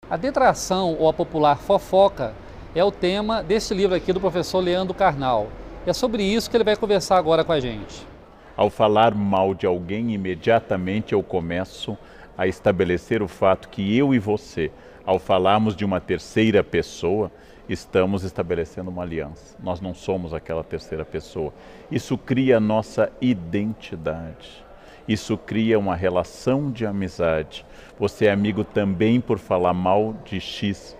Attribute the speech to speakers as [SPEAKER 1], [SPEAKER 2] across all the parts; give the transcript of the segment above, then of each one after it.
[SPEAKER 1] A detração ou a popular fofoca é o tema deste livro aqui do professor Leandro Carnal. É sobre isso que ele vai conversar agora com a gente.
[SPEAKER 2] Ao falar mal de alguém, imediatamente eu começo a estabelecer o fato que eu e você, ao falarmos de uma terceira pessoa, estamos estabelecendo uma aliança. Nós não somos aquela terceira pessoa. Isso cria a nossa identidade. Isso cria uma relação de amizade. Você é amigo também por falar mal de X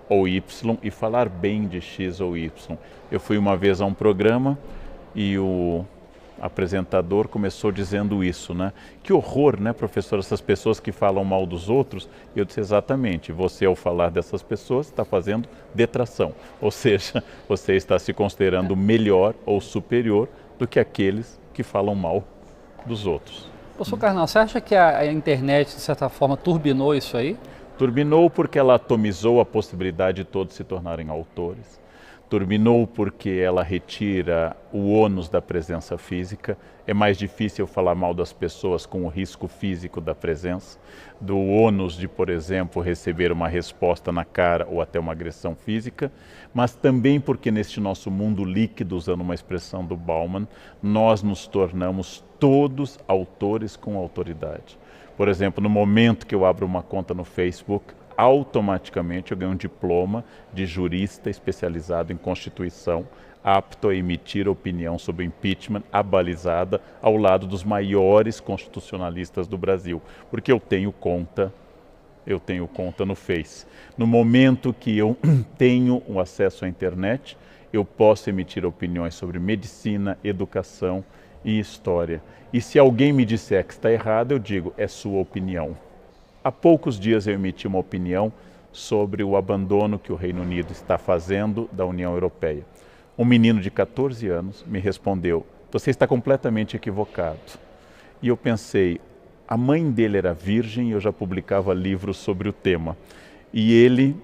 [SPEAKER 2] ou Y e falar bem de X ou Y. Eu fui uma vez a um programa e o apresentador começou dizendo isso, né? Que horror, né, professor, essas pessoas que falam mal dos outros. Eu disse exatamente, você ao falar dessas pessoas está fazendo detração, ou seja, você está se considerando melhor ou superior do que aqueles que falam mal dos outros.
[SPEAKER 1] Professor Carnal, você acha que a internet, de certa forma, turbinou isso aí?
[SPEAKER 2] Turbinou porque ela atomizou a possibilidade de todos se tornarem autores. Turbinou porque ela retira o ônus da presença física. É mais difícil falar mal das pessoas com o risco físico da presença, do ônus de, por exemplo, receber uma resposta na cara ou até uma agressão física, mas também porque neste nosso mundo líquido, usando uma expressão do Bauman, nós nos tornamos todos autores com autoridade. Por exemplo, no momento que eu abro uma conta no Facebook, automaticamente eu ganho um diploma de jurista especializado em Constituição, apto a emitir opinião sobre impeachment abalizada ao lado dos maiores constitucionalistas do Brasil, porque eu tenho conta no Face. No momento que eu tenho o acesso à internet, eu posso emitir opiniões sobre medicina, educação e história. E se alguém me disser que está errado, eu digo, é sua opinião. Há poucos dias eu emiti uma opinião sobre o abandono que o Reino Unido está fazendo da União Europeia. Um menino de 14 anos me respondeu, você está completamente equivocado. E eu pensei, a mãe dele era virgem e eu já publicava livros sobre o tema. E ele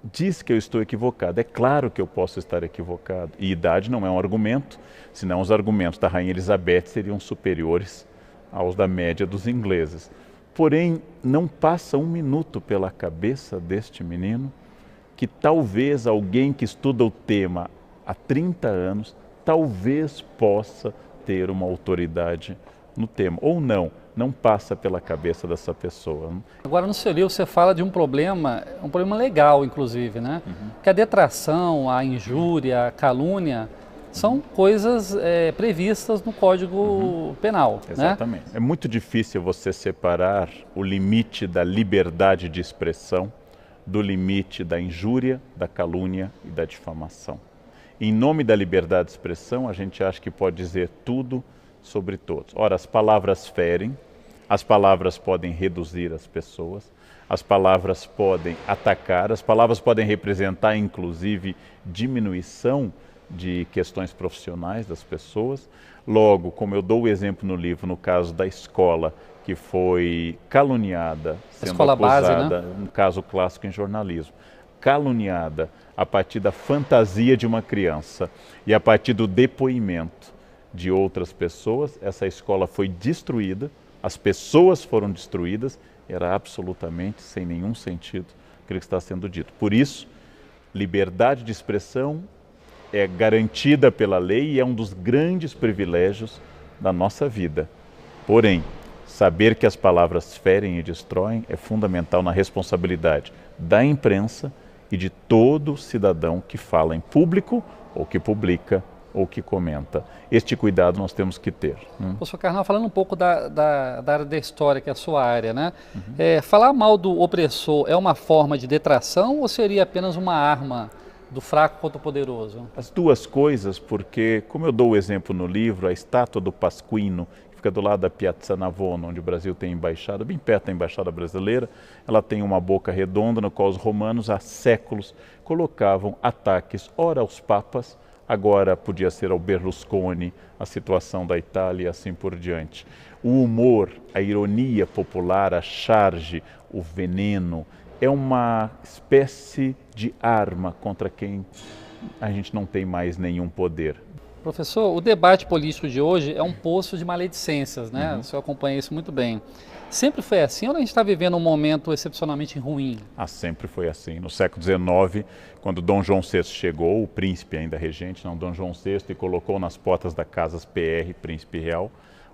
[SPEAKER 2] diz que eu estou equivocado. É claro que eu posso estar equivocado. E idade não é um argumento, senão os argumentos da Rainha Elizabeth seriam superiores aos da média dos ingleses. Porém, não passa um minuto pela cabeça deste menino que talvez alguém que estuda o tema há 30 anos, talvez possa ter uma autoridade no tema. Ou não passa pela cabeça dessa pessoa.
[SPEAKER 1] Agora, no seu livro, você fala de um problema legal, inclusive, né? Que a detração, a injúria, a calúnia são coisas previstas no Código Penal.
[SPEAKER 2] Exatamente.
[SPEAKER 1] Né?
[SPEAKER 2] É muito difícil você separar o limite da liberdade de expressão do limite da injúria, da calúnia e da difamação. Em nome da liberdade de expressão, a gente acha que pode dizer tudo sobre todos. Ora, as palavras ferem, as palavras podem reduzir as pessoas, as palavras podem atacar, as palavras podem representar, inclusive, diminuição de questões profissionais das pessoas. Logo, como eu dou o exemplo no livro, no caso da escola que foi caluniada, sendo
[SPEAKER 1] escola
[SPEAKER 2] acusada,
[SPEAKER 1] base, né?
[SPEAKER 2] um caso clássico em jornalismo, caluniada a partir da fantasia de uma criança e a partir do depoimento de outras pessoas, essa escola foi destruída, as pessoas foram destruídas, era absolutamente sem nenhum sentido aquilo que está sendo dito. Por isso, liberdade de expressão é garantida pela lei e é um dos grandes privilégios da nossa vida. Porém, saber que as palavras ferem e destroem é fundamental na responsabilidade da imprensa e de todo cidadão que fala em público ou que publica ou que comenta. Este cuidado nós temos que ter.
[SPEAKER 1] Professor Carnal, falando um pouco da área da história, que é a sua área, né? Falar mal do opressor é uma forma de detração ou seria apenas uma arma do fraco contra o poderoso?
[SPEAKER 2] As duas coisas, porque, como eu dou o exemplo no livro, a estátua do Pasquino, que fica do lado da Piazza Navona, onde o Brasil tem embaixada, bem perto da embaixada brasileira, ela tem uma boca redonda no qual os romanos há séculos colocavam ataques, ora aos papas, agora podia ser ao Berlusconi, a situação da Itália e assim por diante. O humor, a ironia popular, a charge, o veneno, é uma espécie de arma contra quem a gente não tem mais nenhum poder.
[SPEAKER 1] Professor, o debate político de hoje é um poço de maledicências, né? O senhor acompanha isso muito bem. Sempre foi assim ou a gente está vivendo um momento excepcionalmente ruim?
[SPEAKER 2] Sempre foi assim. No século XIX, quando Dom João VI chegou, o príncipe ainda regente, não Dom João VI, e colocou nas portas da Casas PR, Príncipe Real,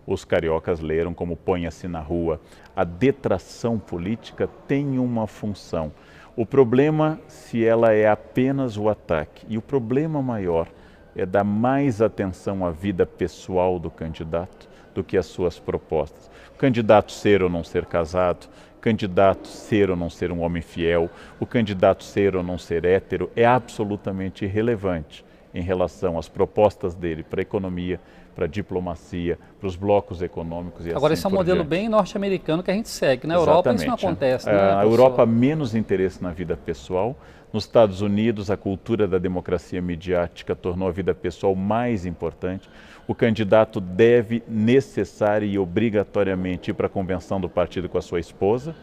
[SPEAKER 2] os cariocas leram como põe-se na rua. A detração política tem uma função. O problema, se ela é apenas o ataque, e o problema maior é dar mais atenção à vida pessoal do candidato do que às suas propostas. O candidato ser ou não ser casado, o candidato ser ou não ser um homem fiel, o candidato ser ou não ser hétero é absolutamente irrelevante em relação às propostas dele para a economia, para a diplomacia, para os blocos econômicos e
[SPEAKER 1] Agora,
[SPEAKER 2] assim
[SPEAKER 1] esse é um
[SPEAKER 2] por
[SPEAKER 1] modelo
[SPEAKER 2] diante.
[SPEAKER 1] bem norte-americano que a gente segue. Na Europa isso não acontece, né,
[SPEAKER 2] A
[SPEAKER 1] professor?
[SPEAKER 2] Europa menos interesse na vida pessoal. Nos Estados Unidos, a cultura da democracia midiática tornou a vida pessoal mais importante. O candidato deve necessária e obrigatoriamente ir para a convenção do partido com a sua esposa,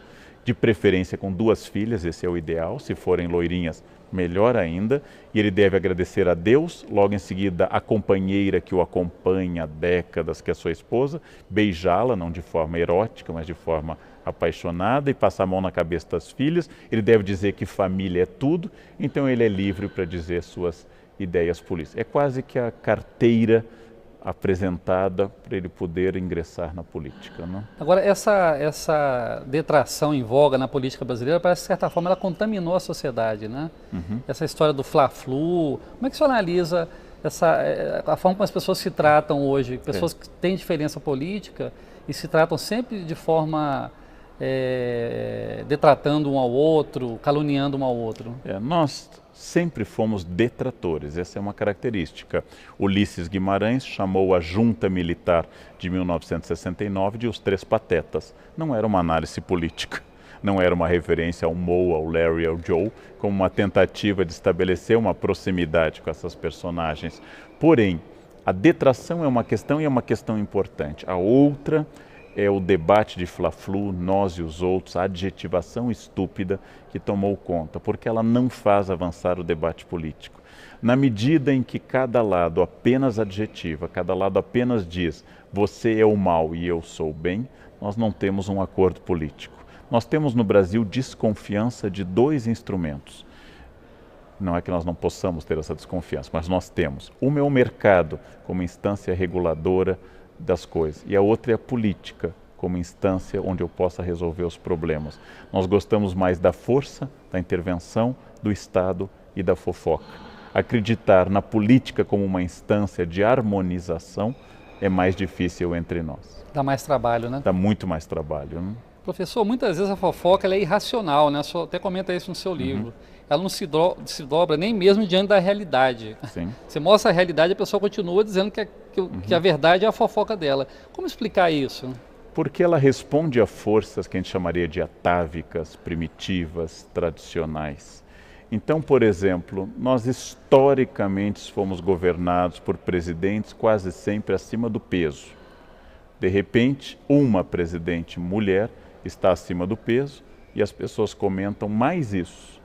[SPEAKER 2] de preferência com 2 filhas, esse é o ideal. Se forem loirinhas, melhor ainda. E ele deve agradecer a Deus, logo em seguida a companheira que o acompanha há décadas, que é a sua esposa, beijá-la, não de forma erótica, mas de forma apaixonada, e passar a mão na cabeça das filhas. Ele deve dizer que família é tudo, então ele é livre para dizer suas ideias políticas. É quase que a carteira apresentada para ele poder ingressar na política, não?
[SPEAKER 1] Agora, essa detração em voga na política brasileira, parece que, de certa forma, ela contaminou a sociedade, né? Essa história do Fla-Flu, como é que você analisa a forma como as pessoas se tratam hoje? Pessoas que têm diferença política e se tratam sempre de forma detratando um ao outro, caluniando um ao outro.
[SPEAKER 2] Nós sempre fomos detratores, essa é uma característica. Ulisses Guimarães chamou a junta militar de 1969 de os 3 patetas. Não era uma análise política, não era uma referência ao Moe, ao Larry, ao Joe, como uma tentativa de estabelecer uma proximidade com essas personagens. Porém, a detração é uma questão e é uma questão importante. A outra é o debate de Fla-Flu, nós e os outros, a adjetivação estúpida que tomou conta, porque ela não faz avançar o debate político. Na medida em que cada lado apenas adjetiva, cada lado apenas diz você é o mal e eu sou o bem, nós não temos um acordo político. Nós temos no Brasil desconfiança de 2 instrumentos. Não é que nós não possamos ter essa desconfiança, mas nós temos. Uma é o mercado como instância reguladora das coisas, e a outra é a política como instância onde eu possa resolver os problemas. Nós gostamos mais da força, da intervenção, do Estado e da fofoca. Acreditar na política como uma instância de harmonização é mais difícil entre nós.
[SPEAKER 1] Dá mais trabalho, né?
[SPEAKER 2] Dá muito mais trabalho, né?
[SPEAKER 1] Professor, muitas vezes a fofoca ela é irracional, né? O senhor até comenta isso no seu livro. Ela não se dobra nem mesmo diante da realidade.
[SPEAKER 2] Sim.
[SPEAKER 1] Você mostra a realidade e a pessoa continua dizendo que a verdade é a fofoca dela. Como explicar isso?
[SPEAKER 2] Porque ela responde a forças que a gente chamaria de atávicas, primitivas, tradicionais. Então, por exemplo, nós historicamente fomos governados por presidentes quase sempre acima do peso. De repente, uma presidente mulher está acima do peso e as pessoas comentam mais isso,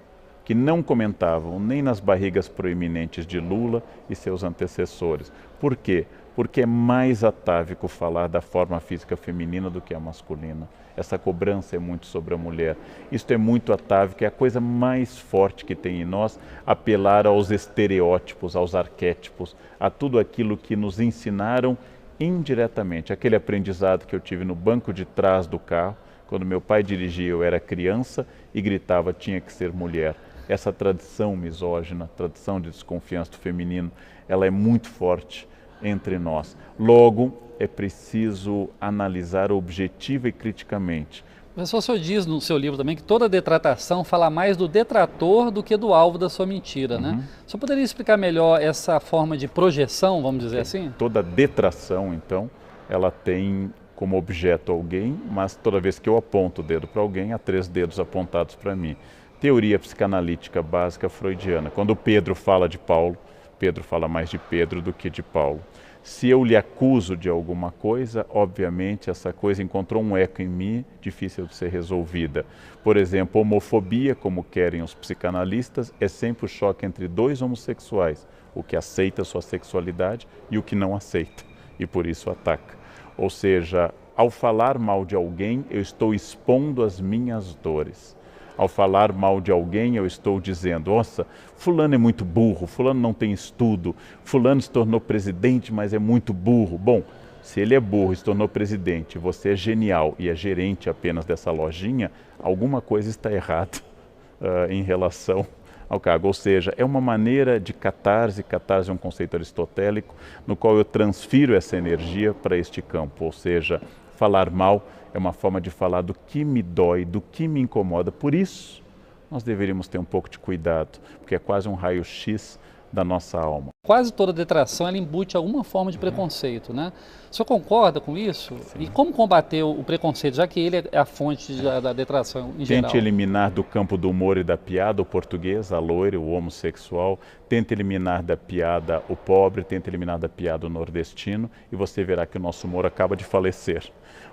[SPEAKER 2] que não comentavam nem nas barrigas proeminentes de Lula e seus antecessores. Por quê? Porque é mais atávico falar da forma física feminina do que a masculina. Essa cobrança é muito sobre a mulher. Isso é muito atávico, é a coisa mais forte que tem em nós, apelar aos estereótipos, aos arquétipos, a tudo aquilo que nos ensinaram indiretamente. Aquele aprendizado que eu tive no banco de trás do carro, quando meu pai dirigia, eu era criança e gritava, tinha que ser mulher. Essa tradição misógina, tradição de desconfiança do feminino, ela é muito forte entre nós. Logo, é preciso analisar objetiva e criticamente.
[SPEAKER 1] Professor, o senhor diz no seu livro também que toda detratação fala mais do detrator do que do alvo da sua mentira, né? O senhor poderia explicar melhor essa forma de projeção, vamos dizer assim?
[SPEAKER 2] Toda detração, então, ela tem como objeto alguém, mas toda vez que eu aponto o dedo para alguém, há 3 dedos apontados para mim. Teoria psicanalítica básica freudiana. Quando Pedro fala de Paulo, Pedro fala mais de Pedro do que de Paulo. Se eu lhe acuso de alguma coisa, obviamente essa coisa encontrou um eco em mim, difícil de ser resolvida. Por exemplo, homofobia, como querem os psicanalistas, é sempre o choque entre 2 homossexuais, o que aceita sua sexualidade e o que não aceita, e por isso ataca. Ou seja, Ao falar mal de alguém, eu estou expondo as minhas dores. Ao falar mal de alguém, eu estou dizendo, nossa, fulano é muito burro, fulano não tem estudo, fulano se tornou presidente, mas é muito burro. Bom, se ele é burro e se tornou presidente, você é genial e é gerente apenas dessa lojinha, alguma coisa está errada em relação ao cargo. Ou seja, é uma maneira de catarse. Catarse é um conceito aristotélico no qual eu transfiro essa energia para este campo. Ou seja, falar mal é uma forma de falar do que me dói, do que me incomoda. Por isso, nós deveríamos ter um pouco de cuidado, porque é quase um raio-x da nossa alma.
[SPEAKER 1] Quase toda detração ela embute alguma forma de preconceito, né? O senhor concorda com isso? Sim. E como combater o preconceito, já que ele é a fonte da detração em geral?
[SPEAKER 2] Tente eliminar do campo do humor e da piada o português, a loira, o homossexual. Tente eliminar da piada o pobre, tente eliminar da piada o nordestino e você verá que o nosso humor acaba de falecer.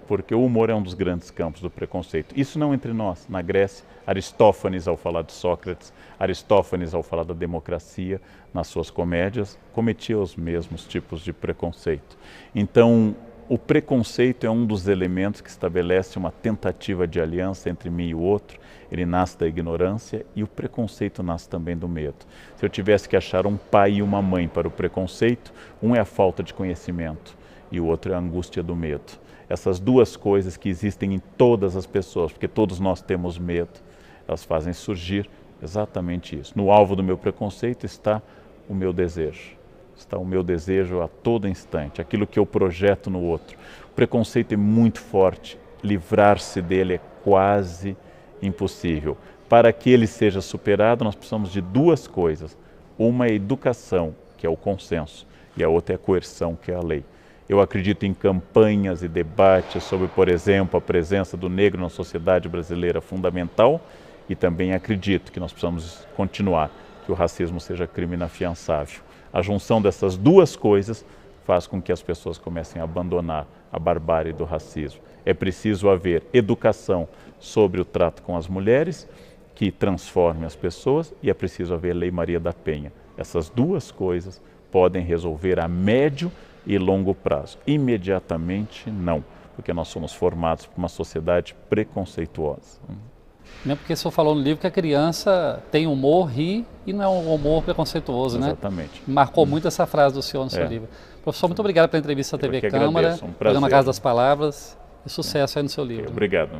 [SPEAKER 2] Porque o humor é um dos grandes campos do preconceito. Isso não entre nós. Na Grécia, Aristófanes, ao falar de Sócrates, Aristófanes, ao falar da democracia, nas suas comédias, cometia os mesmos tipos de preconceito. Então, o preconceito é um dos elementos que estabelece uma tentativa de aliança entre mim e o outro. Ele nasce da ignorância e o preconceito nasce também do medo. Se eu tivesse que achar um pai e uma mãe para o preconceito, um é a falta de conhecimento e o outro é a angústia do medo. Essas duas coisas que existem em todas as pessoas, porque todos nós temos medo, elas fazem surgir exatamente isso. No alvo do meu preconceito está o meu desejo. Está o meu desejo a todo instante, aquilo que eu projeto no outro. O preconceito é muito forte, livrar-se dele é quase impossível. Para que ele seja superado, nós precisamos de duas coisas. Uma é a educação, que é o consenso, e a outra é a coerção, que é a lei. Eu acredito em campanhas e debates sobre, por exemplo, a presença do negro na sociedade brasileira fundamental e também acredito que nós precisamos continuar, que o racismo seja crime inafiançável. A junção dessas duas coisas faz com que as pessoas comecem a abandonar a barbárie do racismo. É preciso haver educação sobre o trato com as mulheres, que transforme as pessoas, e é preciso haver Lei Maria da Penha. Essas duas coisas podem resolver a médio e longo prazo. Imediatamente, não, porque nós somos formados por uma sociedade preconceituosa.
[SPEAKER 1] Não, porque o senhor falou no livro que a criança tem humor, ri e não é um humor preconceituoso, né?
[SPEAKER 2] Exatamente.
[SPEAKER 1] Marcou muito essa frase do senhor no seu livro. Professor, muito obrigado pela entrevista à TV Câmara,
[SPEAKER 2] agradeço, um prazer.
[SPEAKER 1] programa Casa das Palavras, e sucesso aí no seu livro.
[SPEAKER 2] Obrigado.